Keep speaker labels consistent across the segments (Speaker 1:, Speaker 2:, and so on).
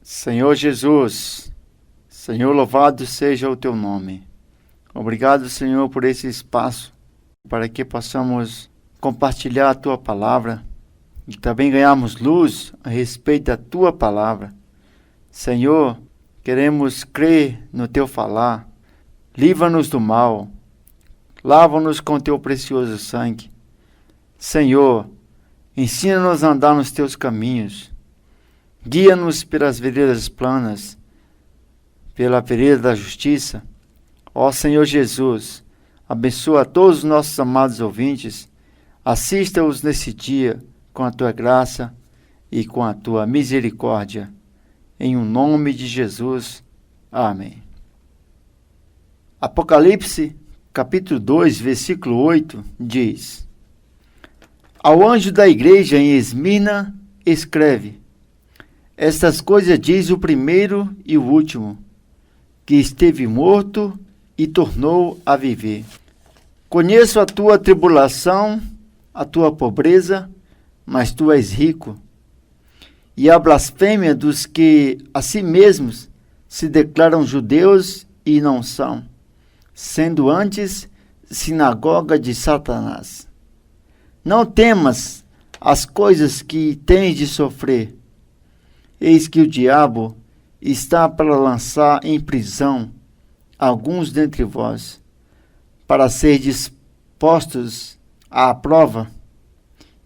Speaker 1: Senhor Jesus, Senhor, louvado seja o teu nome. Obrigado, Senhor, por esse espaço, para que possamos compartilhar a tua palavra e também ganharmos luz a respeito da tua palavra. Senhor, queremos crer no teu falar. Livra-nos do mal. Lava-nos com teu precioso sangue. Senhor, ensina-nos a andar nos teus caminhos. Guia-nos pelas veredas planas, pela vereda da justiça. Ó Senhor Jesus, abençoa todos os nossos amados ouvintes. Assista-os nesse dia com a tua graça e com a tua misericórdia. Em o nome de Jesus. Amém. Apocalipse, capítulo 2, versículo 8, diz: Ao anjo da igreja em Esmirna, escreve: Estas coisas diz o primeiro e o último, que esteve morto e tornou a viver. Conheço a tua tribulação, a tua pobreza, mas tu és rico, e a blasfêmia dos que a si mesmos se declaram judeus e não são, sendo antes sinagoga de Satanás. Não temas as coisas que tens de sofrer. Eis que o diabo está para lançar em prisão alguns dentre vós, para serdes postos à prova,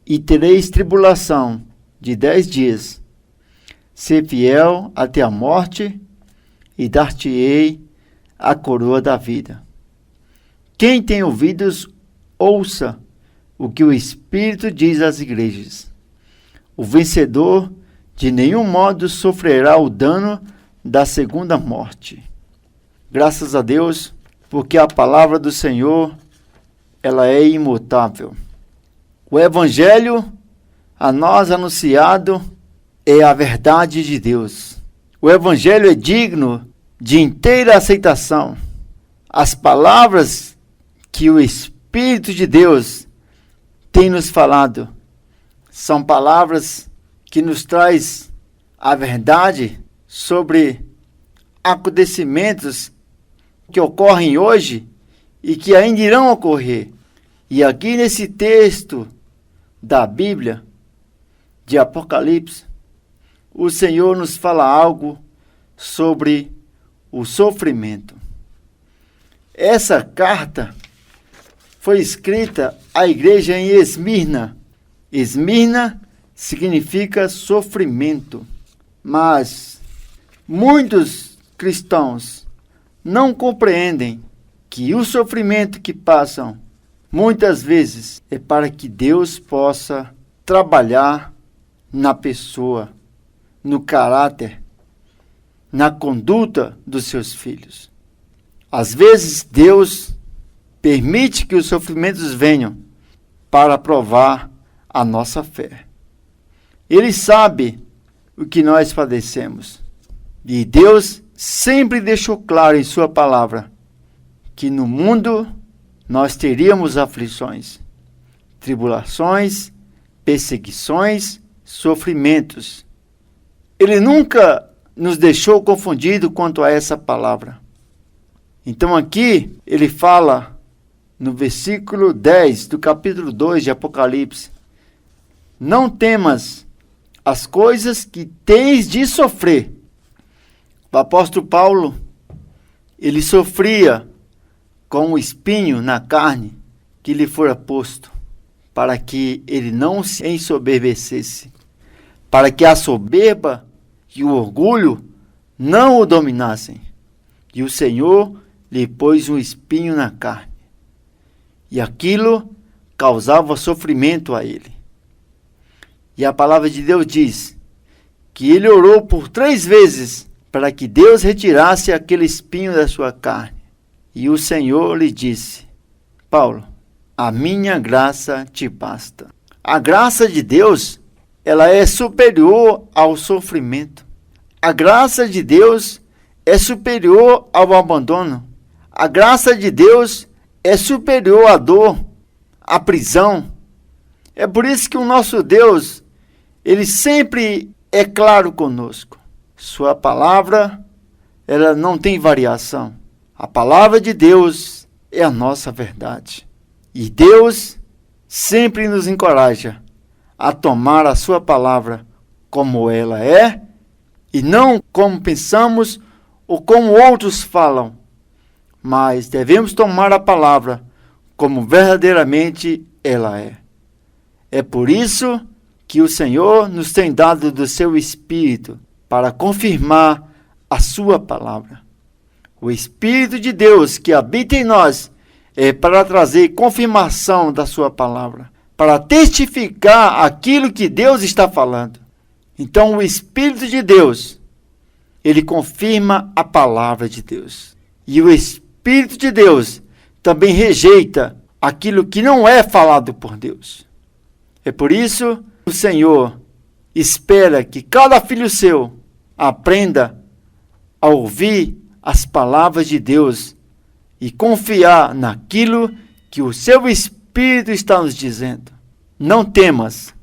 Speaker 1: e tereis tribulação de 10 dias. Ser fiel até a morte, e dar-te-ei a coroa da vida. Quem tem ouvidos, ouça o que o Espírito diz às igrejas. O vencedor de nenhum modo sofrerá o dano da segunda morte. Graças a Deus, porque a palavra do Senhor, ela é imutável. O Evangelho a nós anunciado é a verdade de Deus. O Evangelho é digno de inteira aceitação. As palavras que o Espírito de Deus tem nos falado são palavras que nos traz a verdade sobre acontecimentos que ocorrem hoje e que ainda irão ocorrer. E aqui nesse texto da Bíblia, de Apocalipse, o Senhor nos fala algo sobre o sofrimento. Essa carta foi escrita à igreja em Esmirna. Esmirna significa sofrimento, mas muitos cristãos não compreendem que o sofrimento que passam muitas vezes é para que Deus possa trabalhar na pessoa, no caráter, na conduta dos seus filhos. Às vezes Deus permite que os sofrimentos venham para provar a nossa fé. Ele sabe o que nós padecemos. E Deus sempre deixou claro em sua palavra que no mundo nós teríamos aflições, tribulações, perseguições, sofrimentos. Ele nunca nos deixou confundido quanto a essa palavra. Então aqui ele fala no versículo 10 do capítulo 2 de Apocalipse: Não temas as coisas que tens de sofrer. O apóstolo Paulo, ele sofria com o espinho na carne que lhe fora posto, para que ele não se ensoberbecesse, para que a soberba e o orgulho não o dominassem. E o Senhor lhe pôs um espinho na carne, e aquilo causava sofrimento a ele. E a palavra de Deus diz que ele orou por 3 vezes para que Deus retirasse aquele espinho da sua carne. E o Senhor lhe disse: Paulo, a minha graça te basta. A graça de Deus, ela é superior ao sofrimento. A graça de Deus é superior ao abandono. A graça de Deus é superior à dor, à prisão. É por isso que o nosso Deus, ele sempre é claro conosco. Sua palavra, ela não tem variação. A palavra de Deus é a nossa verdade. E Deus sempre nos encoraja a tomar a sua palavra como ela é e não como pensamos ou como outros falam, mas devemos tomar a palavra como verdadeiramente ela é. É por isso que o Senhor nos tem dado do seu Espírito para confirmar a sua palavra. O Espírito de Deus que habita em nós é para trazer confirmação da sua palavra, para testificar aquilo que Deus está falando. Então o Espírito de Deus, ele confirma a palavra de Deus. E o Espírito de Deus também rejeita aquilo que não é falado por Deus. É por isso que o Senhor espera que cada filho seu aprenda a ouvir as palavras de Deus e confiar naquilo que o seu Espírito está nos dizendo. Não temas,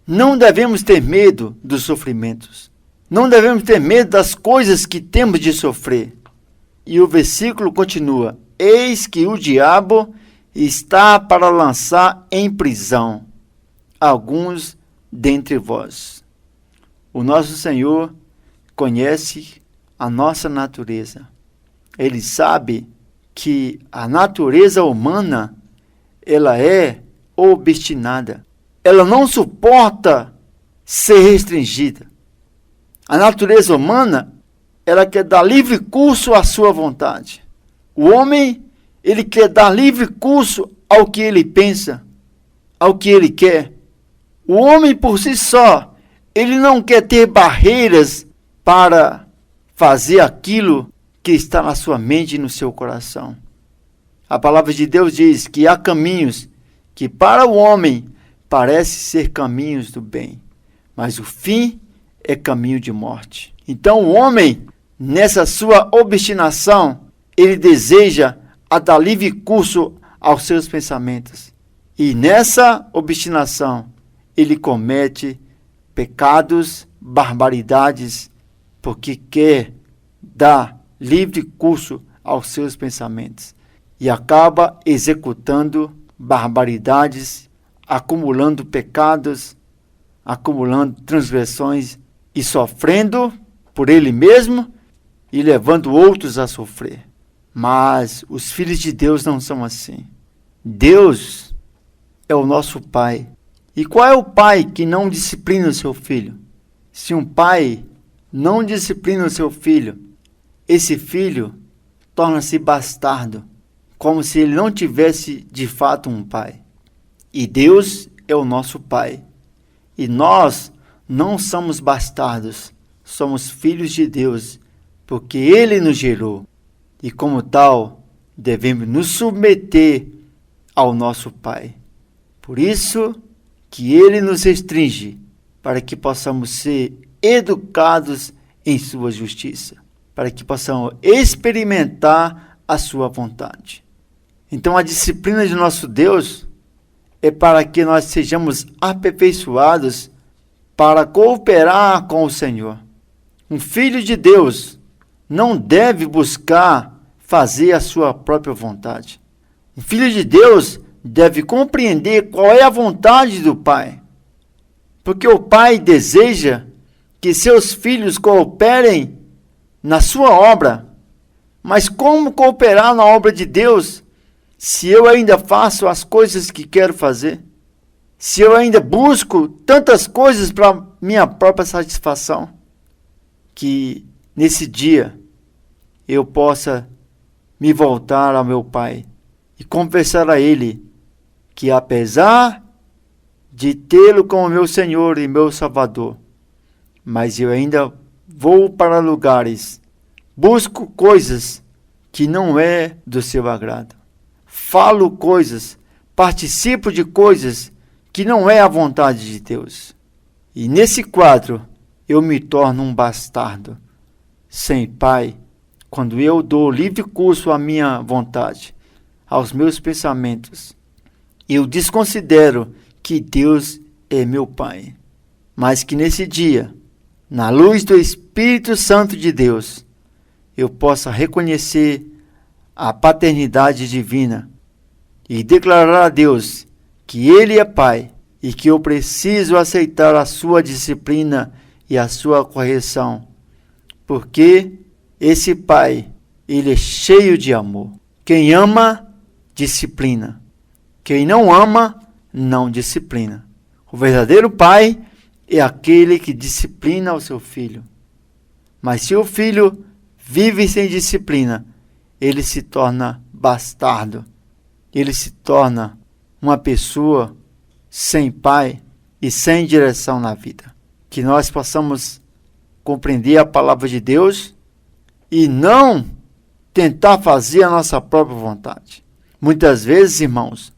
Speaker 1: não devemos ter medo dos sofrimentos, não devemos ter medo das coisas que temos de sofrer. E o versículo continua: eis que o diabo está para lançar em prisão alguns dentre vós. O nosso Senhor conhece a nossa natureza. Ele sabe que a natureza humana, ela é obstinada. Ela não suporta ser restringida. A natureza humana, ela quer dar livre curso à sua vontade. O homem, ele quer dar livre curso ao que ele pensa, ao que ele quer. O homem por si só, ele não quer ter barreiras para fazer aquilo que está na sua mente e no seu coração. A palavra de Deus diz que há caminhos que para o homem parecem ser caminhos do bem, mas o fim é caminho de morte. Então o homem, nessa sua obstinação, ele deseja a dar livre curso aos seus pensamentos. E nessa obstinação, ele comete pecados, barbaridades, porque quer dar livre curso aos seus pensamentos. E acaba executando barbaridades, acumulando pecados, acumulando transgressões e sofrendo por ele mesmo e levando outros a sofrer. Mas os filhos de Deus não são assim. Deus é o nosso Pai. E qual é o pai que não disciplina o seu filho? Se um pai não disciplina o seu filho, esse filho torna-se bastardo, como se ele não tivesse de fato um pai. E Deus é o nosso Pai. E nós não somos bastardos, somos filhos de Deus, porque Ele nos gerou. E como tal, devemos nos submeter ao nosso Pai. Por isso que Ele nos restringe, para que possamos ser educados em sua justiça, para que possamos experimentar a sua vontade. Então a disciplina de nosso Deus é para que nós sejamos aperfeiçoados para cooperar com o Senhor. Um filho de Deus não deve buscar fazer a sua própria vontade. Um filho de Deus deve compreender qual é a vontade do Pai. Porque o Pai deseja que seus filhos cooperem na sua obra. Mas como cooperar na obra de Deus se eu ainda faço as coisas que quero fazer? Se eu ainda busco tantas coisas para minha própria satisfação? Que nesse dia eu possa me voltar ao meu Pai e confessar a Ele que apesar de tê-lo como meu Senhor e meu Salvador, mas eu ainda vou para lugares, busco coisas que não é do seu agrado. Falo coisas, participo de coisas que não é a vontade de Deus. E nesse quadro, eu me torno um bastardo, sem pai, quando eu dou livre curso à minha vontade, aos meus pensamentos. Eu desconsidero que Deus é meu Pai, mas que nesse dia, na luz do Espírito Espírito Santo de Deus, eu possa reconhecer a paternidade divina e declarar a Deus que Ele é Pai e que eu preciso aceitar a sua disciplina e a sua correção, porque esse Pai, Ele é cheio de amor. Quem ama, disciplina. Quem não ama, não disciplina. O verdadeiro pai é aquele que disciplina o seu filho. Mas se o filho vive sem disciplina, ele se torna bastardo. Ele se torna uma pessoa sem pai e sem direção na vida. Que nós possamos compreender a palavra de Deus e não tentar fazer a nossa própria vontade. Muitas vezes, irmãos,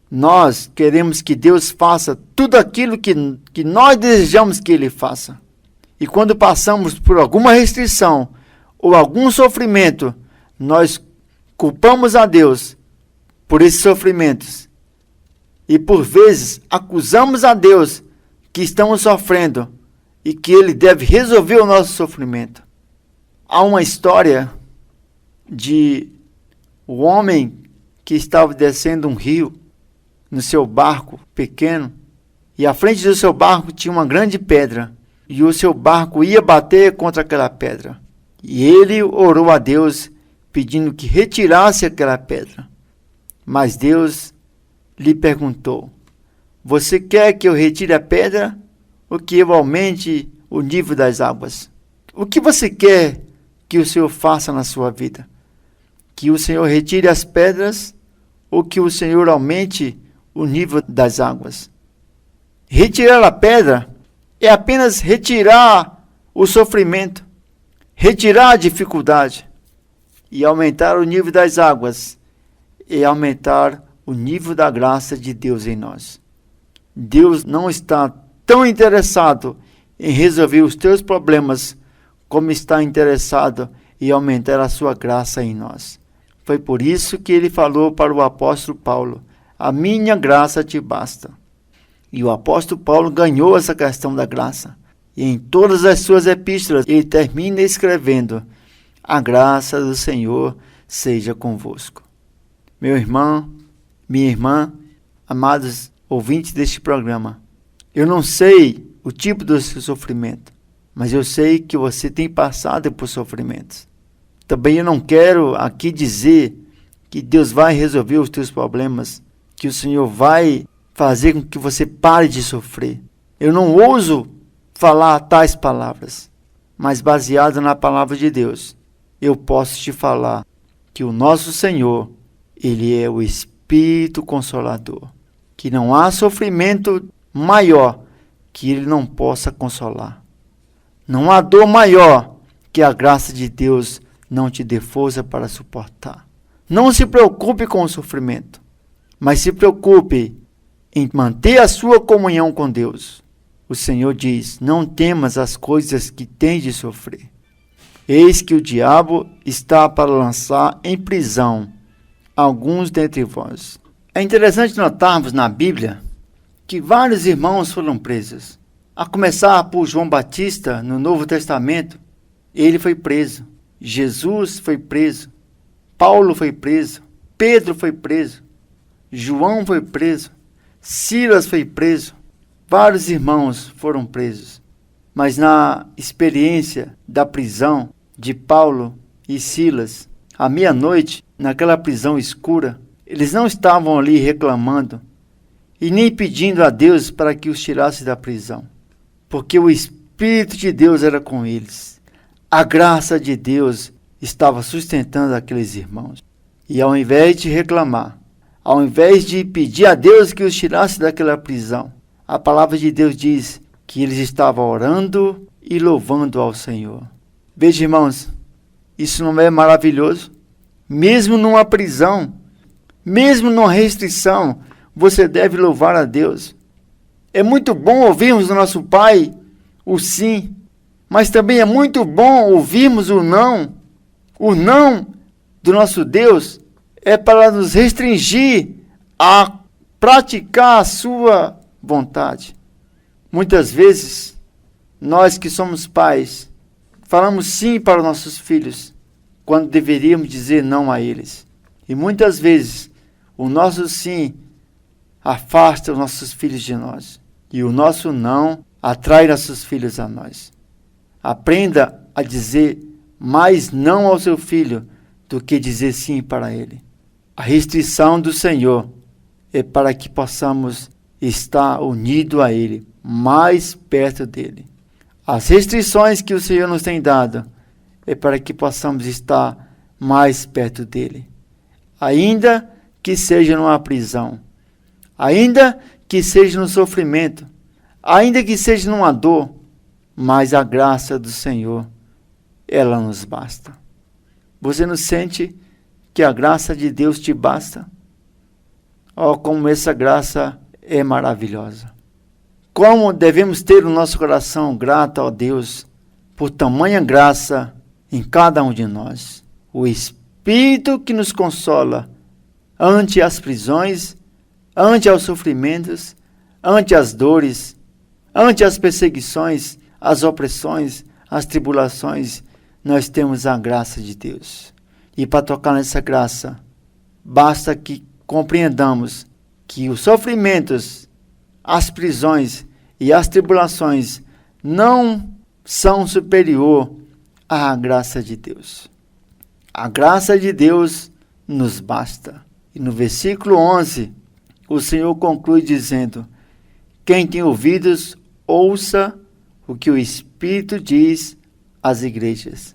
Speaker 1: nós queremos que Deus faça tudo aquilo que nós desejamos que Ele faça. E quando passamos por alguma restrição ou algum sofrimento, nós culpamos a Deus por esses sofrimentos. E por vezes acusamos a Deus que estamos sofrendo e que Ele deve resolver o nosso sofrimento. Há uma história de um homem que estava descendo um rio no seu barco pequeno, e à frente do seu barco tinha uma grande pedra, e o seu barco ia bater contra aquela pedra. E ele orou a Deus pedindo que retirasse aquela pedra. Mas Deus lhe perguntou: você quer que eu retire a pedra ou que eu aumente o nível das águas? O que você quer que o Senhor faça na sua vida? Que o Senhor retire as pedras ou que o Senhor aumente o nível das águas? Retirar a pedra é apenas retirar o sofrimento, retirar a dificuldade. E aumentar o nível das águas é aumentar o nível da graça de Deus em nós. Deus não está tão interessado em resolver os teus problemas como está interessado em aumentar a sua graça em nós. Foi por isso que ele falou para o apóstolo Paulo: a minha graça te basta. E o apóstolo Paulo ganhou essa questão da graça. E em todas as suas epístolas, ele termina escrevendo: a graça do Senhor seja convosco. Meu irmão, minha irmã, amados ouvintes deste programa, eu não sei o tipo do seu sofrimento, mas eu sei que você tem passado por sofrimentos. Também eu não quero aqui dizer que Deus vai resolver os teus problemas, que o Senhor vai fazer com que você pare de sofrer. Eu não ouso falar tais palavras, mas baseado na palavra de Deus, eu posso te falar que o nosso Senhor, Ele é o Espírito Consolador, que não há sofrimento maior que Ele não possa consolar. Não há dor maior que a graça de Deus não te dê força para suportar. Não se preocupe com o sofrimento, mas se preocupe em manter a sua comunhão com Deus. O Senhor diz: não temas as coisas que tens de sofrer. Eis que o diabo está para lançar em prisão alguns dentre vós. É interessante notarmos na Bíblia que vários irmãos foram presos. A começar por João Batista, no Novo Testamento, ele foi preso. Jesus foi preso. Paulo foi preso. Pedro foi preso. João foi preso. Silas foi preso. Vários irmãos foram presos. Mas na experiência da prisão de Paulo e Silas, à meia-noite, naquela prisão escura, eles não estavam ali reclamando e nem pedindo a Deus para que os tirasse da prisão, porque o Espírito de Deus era com eles. A graça de Deus estava sustentando aqueles irmãos. E ao invés de reclamar, ao invés de pedir a Deus que os tirasse daquela prisão, a palavra de Deus diz que eles estavam orando e louvando ao Senhor. Veja, irmãos, isso não é maravilhoso? Mesmo numa prisão, mesmo numa restrição, você deve louvar a Deus. É muito bom ouvirmos do nosso Pai o sim, mas também é muito bom ouvirmos o não. O não do nosso Deus é para nos restringir a praticar a sua vontade. Muitas vezes, nós que somos pais, falamos sim para os nossos filhos, quando deveríamos dizer não a eles. E muitas vezes, o nosso sim afasta os nossos filhos de nós. E o nosso não atrai nossos filhos a nós. Aprenda a dizer mais não ao seu filho do que dizer sim para ele. A restrição do Senhor é para que possamos estar unidos a ele, mais perto dele. As restrições que o Senhor nos tem dado é para que possamos estar mais perto dele. Ainda que seja numa prisão, ainda que seja no sofrimento, ainda que seja numa dor, mas a graça do Senhor, ela nos basta. Você não sente que a graça de Deus te basta? Oh, como essa graça é maravilhosa. Como devemos ter o nosso coração grato a Deus por tamanha graça em cada um de nós. O Espírito que nos consola ante as prisões, ante os sofrimentos, ante as dores, ante as perseguições, as opressões, as tribulações, nós temos a graça de Deus. E para tocar nessa graça, basta que compreendamos que os sofrimentos, as prisões e as tribulações não são superior à graça de Deus. A graça de Deus nos basta. E no versículo 11, o Senhor conclui dizendo: quem tem ouvidos, ouça o que o Espírito diz às igrejas.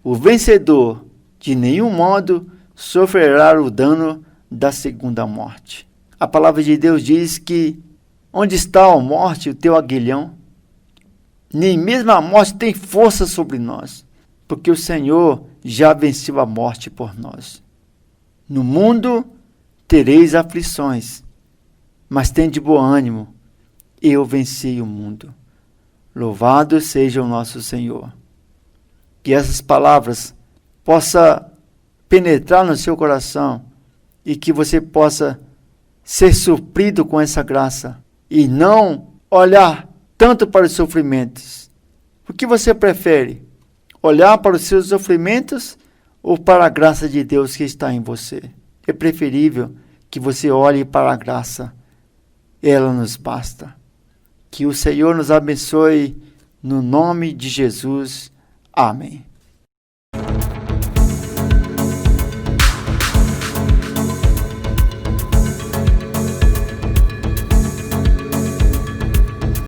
Speaker 1: O vencedor de nenhum modo sofrerá o dano da segunda morte. A palavra de Deus diz que onde está a morte, o teu aguilhão? Nem mesmo a morte tem força sobre nós, porque o Senhor já venceu a morte por nós. No mundo tereis aflições, mas tende bom ânimo, eu venci o mundo. Louvado seja o nosso Senhor. Que essas palavras possam penetrar no seu coração e que você possa ser suprido com essa graça e não olhar tanto para os sofrimentos. O que você prefere? Olhar para os seus sofrimentos ou para a graça de Deus que está em você? É preferível que você olhe para a graça. Ela nos basta. Que o Senhor nos abençoe no nome de Jesus. Amém.